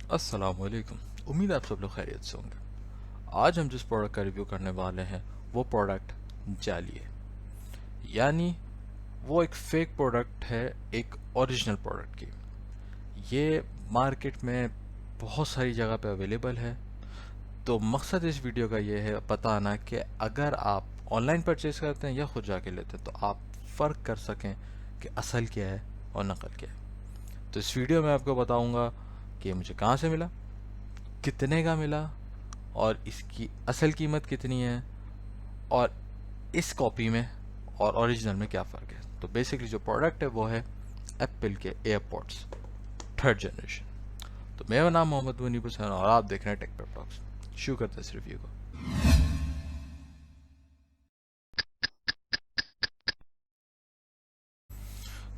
अस्सलामुअलैकुम। उम्मीद है आप सब लोग खैरियत से होंगे। आज हम जिस प्रोडक्ट का रिव्यू करने वाले हैं वो प्रोडक्ट जाली है, यानी वो एक फेक प्रोडक्ट है एक ओरिजिनल प्रोडक्ट की। ये मार्केट में बहुत सारी जगह पे अवेलेबल है। तो मकसद इस वीडियो का ये है बताना कि अगर आप ऑनलाइन परचेज करते हैं या खुद जाके लेते हैं तो आप फ़र्क कर सकें कि असल क्या है और नकल क्या है। तो इस वीडियो में आपको बताऊंगा कि ये मुझे कहाँ से मिला, कितने का मिला और इसकी असल कीमत कितनी है, और इस कॉपी में और ओरिजिनल में क्या फ़र्क है। तो बेसिकली जो प्रोडक्ट है वो है एप्पल के एयरपॉड्स थर्ड जनरेशन। तो मेरा नाम मोहम्मद मुनीब हुसैन और आप देख रहे हैं टेक पेप टॉक्स। शुरू करते हैं इस रिव्यू को।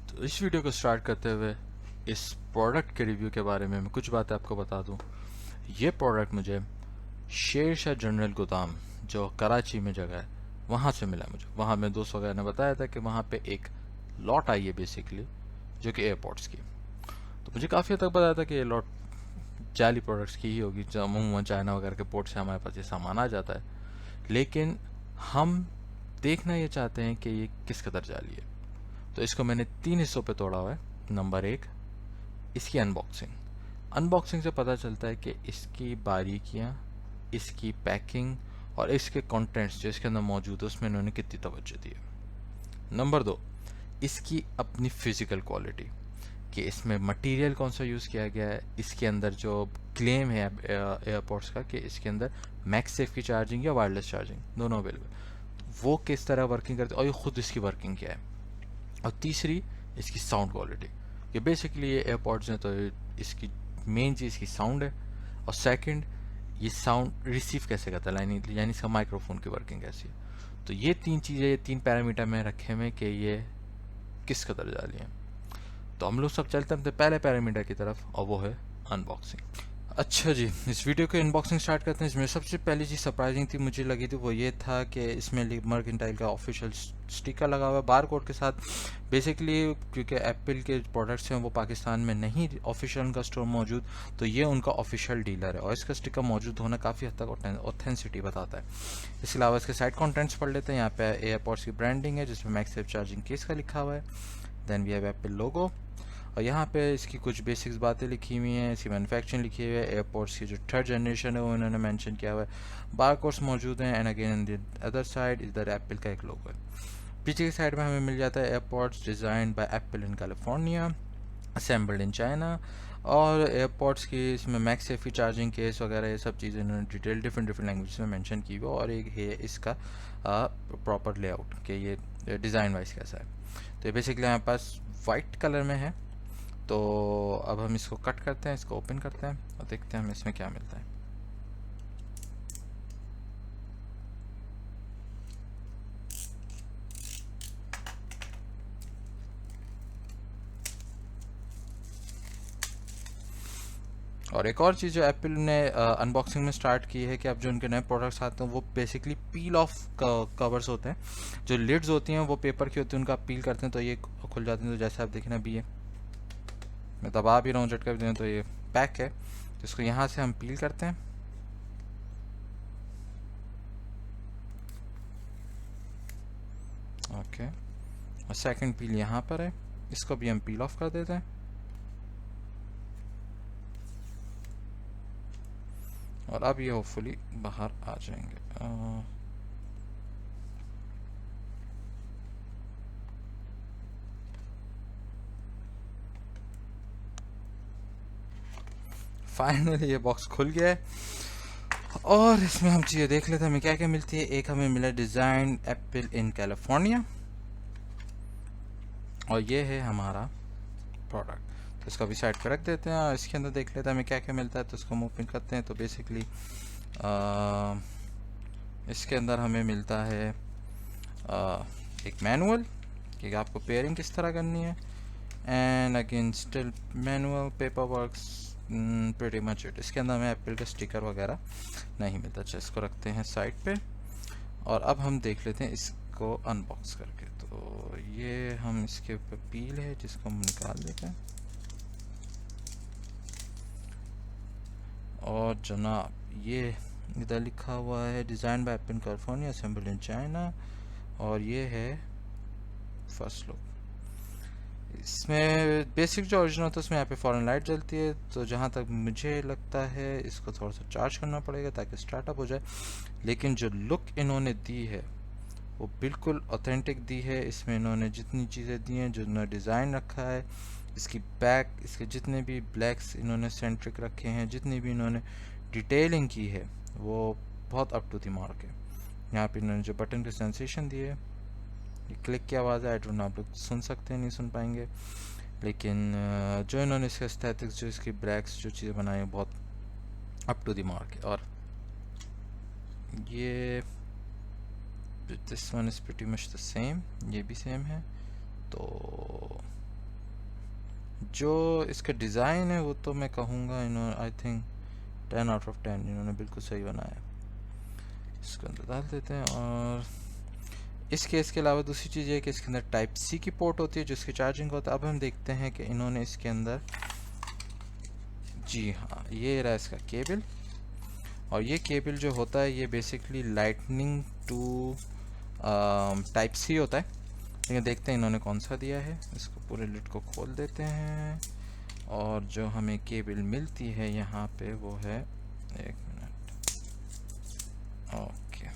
तो इस वीडियो को स्टार्ट करते हुए इस प्रोडक्ट के रिव्यू के बारे में मैं कुछ बातें आपको बता दूं। ये प्रोडक्ट मुझे शेर शाह जनरल गोदाम जो कराची में जगह है वहाँ से मिला। मुझे वहाँ मेरे दोस्त वगैरह ने बताया था कि वहाँ पे एक लॉट आई है बेसिकली जो कि एयरपोर्ट्स की। तो मुझे काफ़ी हद तक पता था कि ये लॉट जाली प्रोडक्ट्स की ही होगी, जो अमूमन चाइना वगैरह के पोर्ट से हमारे पास ये सामान आ जाता है। लेकिन हम देखना ये चाहते हैं कि ये किस कदर जाली है। तो इसको मैंने 3 हिस्सों पे तोड़ा हुआ है। नंबर 1, इसकी अनबॉक्सिंग। अनबॉक्सिंग से पता चलता है कि इसकी बारीकियाँ, इसकी पैकिंग और इसके कंटेंट्स जो इसके अंदर मौजूद है उसमें इन्होंने कितनी तवज्जो दी है। नंबर 2, इसकी अपनी फिज़िकल क्वालिटी कि इसमें मटेरियल कौन सा यूज़ किया गया है। इसके अंदर जो क्लेम है एयरपोर्ट्स का कि इसके अंदर मैक्सेफ की चार्जिंग या वायरलेस चार्जिंग दोनों अवेलेबल, वो किस तरह वर्किंग करती है और ये खुद इसकी वर्किंग क्या है। और तीसरी, इसकी साउंड क्वालिटी कि बेसिकली ये एयरपोर्ट्स हैं तो इसकी मेन चीज़ इसकी साउंड है। और सेकंड, ये साउंड रिसीव कैसे करता है, यानी इसका माइक्रोफोन की वर्किंग कैसी है। तो ये तीन चीज़ें, ये तीन पैरामीटर में रखे हुए कि ये किस कदर जाली है। तो हम लोग सब चलते हैं अपने पहले पैरामीटर की तरफ और वो है अनबॉक्सिंग। अच्छा जी, इस वीडियो को अनबॉक्सिंग स्टार्ट करते हैं। इसमें सबसे पहली चीज़ सरप्राइजिंग थी मुझे लगी थी वो ये था कि इसमें मर्केंटाइल का ऑफिशियल स्टिकर लगा हुआ है बार कोड के साथ। बेसिकली क्योंकि एप्पल के प्रोडक्ट्स हैं वो पाकिस्तान में नहीं ऑफिशियल उनका स्टोर मौजूद, तो ये उनका ऑफिशियल डीलर है और इसका स्टिकर मौजूद होना काफ़ी हद तक ऑथेंसिटी बताता है। इसके अलावा इसके साइड कॉन्टेंट्स पढ़ लेते हैं। यहाँ पे एयरपोर्ट्स की ब्रांडिंग है जिसमें मैक्सेफ चार्जिंग केस का लिखा हुआ है। देन वी हैव एप्पल लोगो और यहाँ पे इसकी कुछ बेसिक्स बातें लिखी हुई हैं। इसकी मैन्युफैक्चरिंग लिखी हुई है। एयरपोर्ट्स की जो थर्ड जनरेशन है वो इन्होंने मेंशन किया हुआ है। बार कोड्स मौजूद हैं and again in the other side इधर एप्पल का एक लोगो है। पीछे की साइड में हमें मिल जाता है airports designed bye apple in California, assembled in China. और एयरपोर्ट्स की इसमें मैक्सेफी चार्जिंग केस वगैरह ये सब चीज़ें इन्होंने डिटेल डिफरेंट लैंग्वेज में मेंशन की हुई। और एक है इसका प्रॉपर लेआउट कि ये डिज़ाइन वाइज कैसा है। तो ये बेसिकली हमारे पास वाइट कलर में है। तो अब हम इसको कट करते हैं, इसको ओपन करते हैं और देखते हैं हमें इसमें क्या मिलता है। और एक और चीज़ जो एप्पल ने अनबॉक्सिंग में स्टार्ट की है कि अब जो उनके नए प्रोडक्ट्स आते हैं वो बेसिकली पील ऑफ कवर्स होते हैं। जो लिड्स होती हैं वो पेपर की होती हैं, उनका पील करते हैं तो ये खुल जाती हैं। तो जैसे आप देखना भी है, मैं दबा भी रहा हूँ झटका भी दें तो ये पैक है। तो इसको यहाँ से हम पील करते हैं। ओके, और सेकंड पील यहाँ पर है, इसको भी हम पील ऑफ कर देते हैं। और अब ये होपफुली बाहर आ जाएंगे। फाइनली ये बॉक्स खुल गया है और इसमें हम चीज़ें देख लेते हैं हमें क्या क्या मिलती है। एक हमें मिला डिज़ाइन एप्पल इन कैलिफोर्निया और ये है हमारा प्रोडक्ट। तो इसको भी साइड पर रख देते हैं और इसके अंदर देख लेते हैं हमें क्या क्या मिलता है। तो इसको हम ओपन करते हैं तो बेसिकली इसके अंदर हमें मिलता है एक मैनुअल कि आपको पेयरिंग किस तरह करनी है and again still manual paper works pretty much it. इसके अंदर हमें एप्पल का स्टिकर वगैरह नहीं मिलता। अच्छा, इसको रखते हैं साइड पे और अब हम देख लेते हैं इसको अनबॉक्स करके। तो ये हम इसके ऊपर पील है जिसको हम निकाल देते हैं। और जनाब ये इधर लिखा हुआ है design by Apple California, assembled in China, और ये है फर्स्ट लुक। इसमें बेसिक जो ओरिजिनल होता है उसमें यहाँ पे फॉरेन लाइट जलती है, तो जहाँ तक मुझे लगता है इसको थोड़ा सा चार्ज करना पड़ेगा ताकि स्टार्टअप हो जाए। लेकिन जो लुक इन्होंने दी है वो बिल्कुल ऑथेंटिक दी है। इसमें इन्होंने जितनी चीज़ें दी हैं, जो इन्होंने डिज़ाइन रखा है, इसकी बैक, इसके जितने भी ब्लैक्स इन्होंने सेंट्रिक रखे हैं, जितनी भी इन्होंने डिटेलिंग की है, वो बहुत अप टू द मार्क है। यहाँ पे इन्होंने जो बटन की सेंसेशन दी है, ये क्लिक की आवाज़ है, आई डोंट नो आप लोग सुन सकते हैं नहीं सुन पाएंगे, लेकिन जो इन्होंने इसके एस्थेटिक्स, जो इसकी ब्लैक्स जो चीज़ें बनाई हैं, बहुत अप टू द मार्क है। और ये this one is pretty much the same, ये भी सेम है। तो जो इसका डिज़ाइन है वो तो मैं कहूँगा इन्होंने आई थिंक 10 आउट ऑफ 10 इन्होंने बिल्कुल सही बनाया। इसको अंदर डाल देते हैं। और इसके अलावा दूसरी चीज़ ये है कि इसके अंदर टाइप सी की पोर्ट होती है जो इसकी चार्जिंग होता है। अब हम देखते हैं कि इन्होंने इसके अंदर, जी हाँ, ये रहा इसका केबल। और ये केबल जो होता है ये basically lightning to type C होता है। लेकिन देखते हैं इन्होंने कौन सा दिया है। इसको पूरे लिड को खोल देते हैं और जो हमें केबल मिलती है यहाँ पे वो है, एक मिनट, ओके,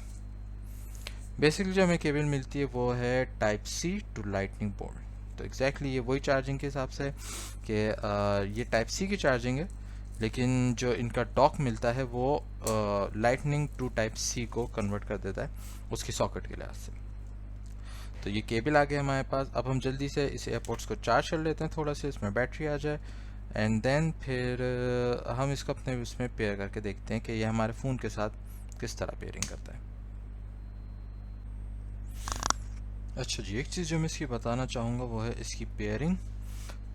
बेसिकली जो हमें केबल मिलती है वो है type C to lightning port. तो एग्जैक्टली ये वही चार्जिंग के हिसाब से कि ये टाइप सी की चार्जिंग है, लेकिन जो इनका डॉक मिलता है वो लाइटनिंग टू टाइप सी को कन्वर्ट कर देता है उसकी सॉकेट के लिहाज से। तो ये केबल आ गया हमारे पास। अब हम जल्दी से इस एयरपोर्ट्स को चार्ज कर लेते हैं थोड़ा सा, इसमें बैटरी आ जाए, एंड देन फिर हम इसको अपने उसमें पेयर करके देखते हैं कि ये हमारे फ़ोन के साथ किस तरह पेयरिंग करता है। अच्छा जी, एक चीज़ जो मैं इसकी बताना चाहूँगा वो है इसकी पेयरिंग।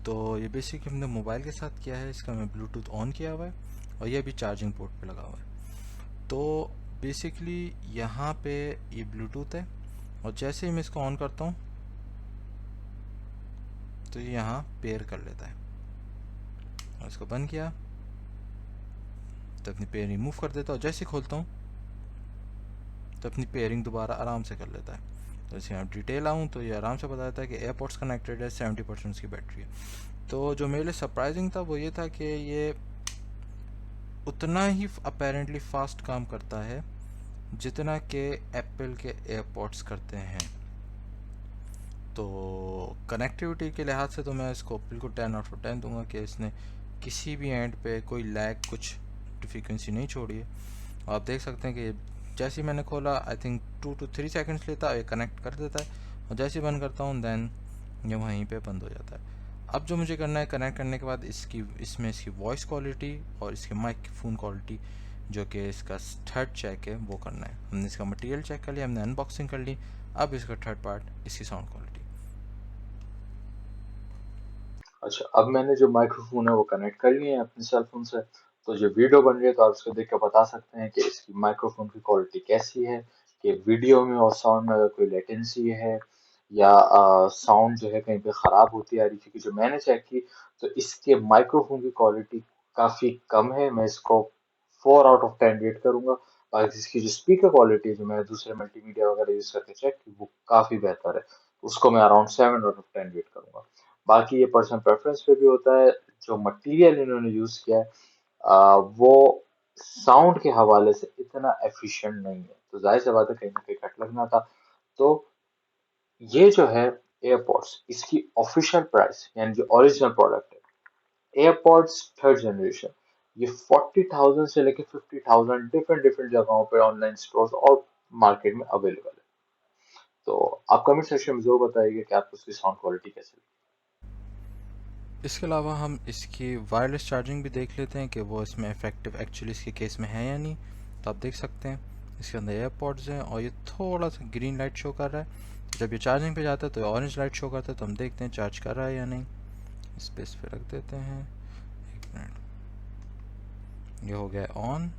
तो ये बेसिकली हमने मोबाइल के साथ किया है, इसका मैं ब्लूटूथ ऑन किया हुआ है और ये अभी चार्जिंग पोर्ट पे लगा हुआ है। तो बेसिकली यहाँ पे ये ब्लूटूथ है और जैसे ही मैं इसको ऑन करता हूँ तो ये यहाँ पेयर कर लेता है, और इसको बंद किया तो अपनी पेयर रिमूव कर देता हूँ। जैसे ही खोलता हूँ तो अपनी पेयरिंग दोबारा आराम से कर लेता है। तो जैसे यहाँ डिटेल आऊँ तो ये आराम से बताता है कि एयरपोर्ट्स कनेक्टेड है, 70% उसकी बैटरी है। तो जो मेरे लिए सरप्राइजिंग था वो ये था कि ये उतना ही अपेरेंटली फास्ट काम करता है जितना कि एप्पल के एयरपोर्ट्स करते हैं। तो कनेक्टिविटी के लिहाज से तो मैं इसको बिल्कुल 10 आउट ऑफ 10 दूंगा कि इसने किसी भी एंड पे कोई लैग, कुछ फ्रीक्वेंसी नहीं छोड़ी है। और आप देख सकते हैं कि जैसे ही मैंने खोला आई थिंक 2 to 3 सेकंड्स लेता है, ये कनेक्ट कर देता है, और जैसे ही बंद करता हूँ देन ये वहीं पे बंद हो जाता है। अब जो मुझे करना है, कनेक्ट करने के बाद इसमें इसकी वॉइस क्वालिटी और इसकी माइक्रोफोन क्वालिटी, जो कि इसका थर्ड चेक है, वो करना है। हमने इसका मटेरियल चेक कर लिया, हमने अनबॉक्सिंग कर ली, अब इसका थर्ड पार्ट इसकी साउंड क्वालिटी। अच्छा, अब मैंने जो माइक्रोफोन है वो कनेक्ट कर लिए हैं अपने सेल फोन से। तो जो वीडियो बन रही है तो आप इसको देख कर बता सकते हैं कि इसकी माइक्रोफोन की क्वालिटी कैसी है, कि वीडियो में और साउंड में अगर कोई लेटेंसी है या साउंड जो है कहीं पे खराब होती आ रही। क्योंकि जो मैंने चेक की तो इसके माइक्रोफोन की क्वालिटी काफी कम है, मैं इसको 4 आउट ऑफ 10 रेट करूंगा। और इसकी जो स्पीकर क्वालिटी जो मैं दूसरे मल्टीमीडिया वगैरह यूज करके चेक की वो काफी बेहतर है, उसको मैं अराउंड 7 आउट ऑफ 10 रेट करूंगा। बाकी ये पर्सनल प्रेफरेंस पे भी होता है। जो मटेरियल इन्होंने यूज किया है वो साउंड के हवाले से इतना एफिशिएंट नहीं है, तो जाहिर सी बात है कहीं ना कहीं कट लगना था। तो ये जो है एयरपॉड्स, इसकी ऑफिशियल प्राइस यानी जो ओरिजिनल प्रोडक्ट है एयरपॉड्स थर्ड जनरेशन, ये 40,000 से लेके 50,000 डिफरेंट डिफरेंट जगहों पे ऑनलाइन स्टोर्स और मार्केट में अवेलेबल है। तो आप कमेंट सेक्शन में जरूर बताइए कि आपको उसकी साउंड क्वालिटी कैसी लगी। इसके अलावा हम इसकी वायरलेस चार्जिंग भी देख लेते हैं कि वो इसमें इफेक्टिव एक्चुअली इसके केस में है या नहीं। तो आप देख सकते हैं इसके अंदर एयरपॉड्स हैं और ये थोड़ा सा ग्रीन लाइट शो कर रहा है। जब ये चार्जिंग पे जाता है तो ऑरेंज लाइट शो करता है, तो हम देखते हैं चार्ज कर रहा है या नहीं। स्पेस पे रख देते हैं, एक मिनट, ये हो गया ऑन।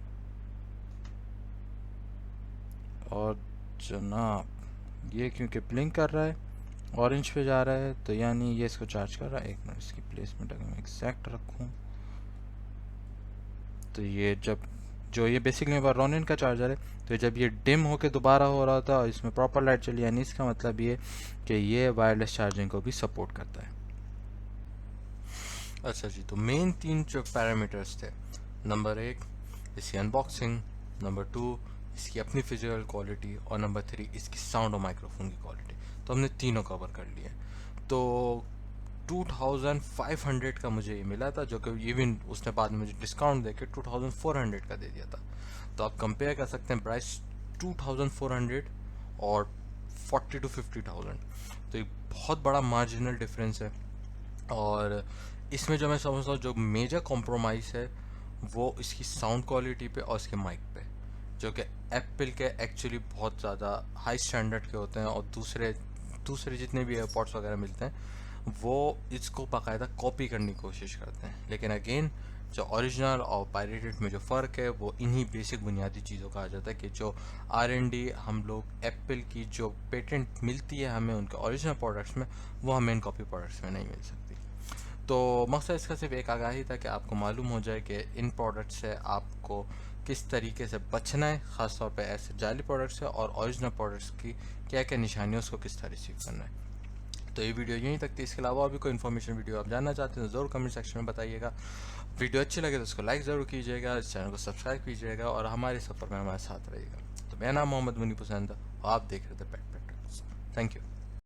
और जनाब ये क्योंकि ब्लिंक कर रहा है, ऑरेंज पे जा रहा है, तो यानी ये इसको चार्ज कर रहा है। एक मिनट, इसकी प्लेसमेंट अगर मैं एग्जैक्ट रखूँ तो ये जब जो ये बेसिकली रोनिन का चार्जर है, तो जब ये डिम होके दोबारा हो रहा होता है और इसमें प्रॉपर लाइट चली, यानी इसका मतलब ये कि ये वायरलेस चार्जिंग को भी सपोर्ट करता है। अच्छा जी, तो मेन 3 जो पैरामीटर्स थे, नंबर 1 इसकी अनबॉक्सिंग, नंबर 2 इसकी अपनी फिजिकल क्वालिटी, और नंबर 3 इसकी साउंड और माइक्रोफोन की क्वालिटी। तो हमने तीनों कवर कर लिए। तो 2500 का मुझे ये मिला था, जो कि इवन उसने बाद में मुझे डिस्काउंट देके 2400 का दे दिया था। तो आप कंपेयर कर सकते हैं प्राइस 2400 और 40 to 50,000। तो एक बहुत बड़ा मार्जिनल डिफरेंस है। और इसमें जो मैं समझता हूँ जो मेजर कॉम्प्रोमाइज़ है वो इसकी साउंड क्वालिटी पे और इसके माइक पे, जो कि एप्पल के एक्चुअली बहुत ज़्यादा हाई स्टैंडर्ड के होते हैं, और दूसरे दूसरे जितने भी एयरपॉड्स वगैरह मिलते हैं वो इसको बाकायदा कॉपी करने की कोशिश करते हैं। लेकिन अगेन जो ओरिजिनल और पायरेटेड में जो फ़र्क है वो इन्हीं बेसिक बुनियादी चीज़ों का आ जाता है कि जो R&D हम लोग एप्पल की जो पेटेंट मिलती है हमें उनके ओरिजिनल प्रोडक्ट्स में, वो हमें इन कॉपी प्रोडक्ट्स में नहीं मिल सकती। तो मकसद इसका सिर्फ एक आगाही था कि आपको मालूम हो जाए कि इन प्रोडक्ट से आपको किस तरीके से बचना है, ख़ासतौर पे ऐसे जाली प्रोडक्ट्स से, और ओरिजिनल प्रोडक्ट्स की क्या क्या निशानियाँ उसको किस तरह रिसीव करना है। तो ये वीडियो यहीं तक थी। इसके अलावा और भी कोई इन्फॉर्मेशन वीडियो आप जानना चाहते हैं तो ज़रूर कमेंट सेक्शन में बताइएगा। वीडियो अच्छी लगे तो उसको लाइक ज़रूर कीजिएगा, इस चैनल को सब्सक्राइब कीजिएगा और हमारे सफ़र में हमारे साथ रहिएगा। तो मेरा नाम मोहम्मद मुनीब हुसैन था और आप देख रहे थे पेट पेट। Thank you.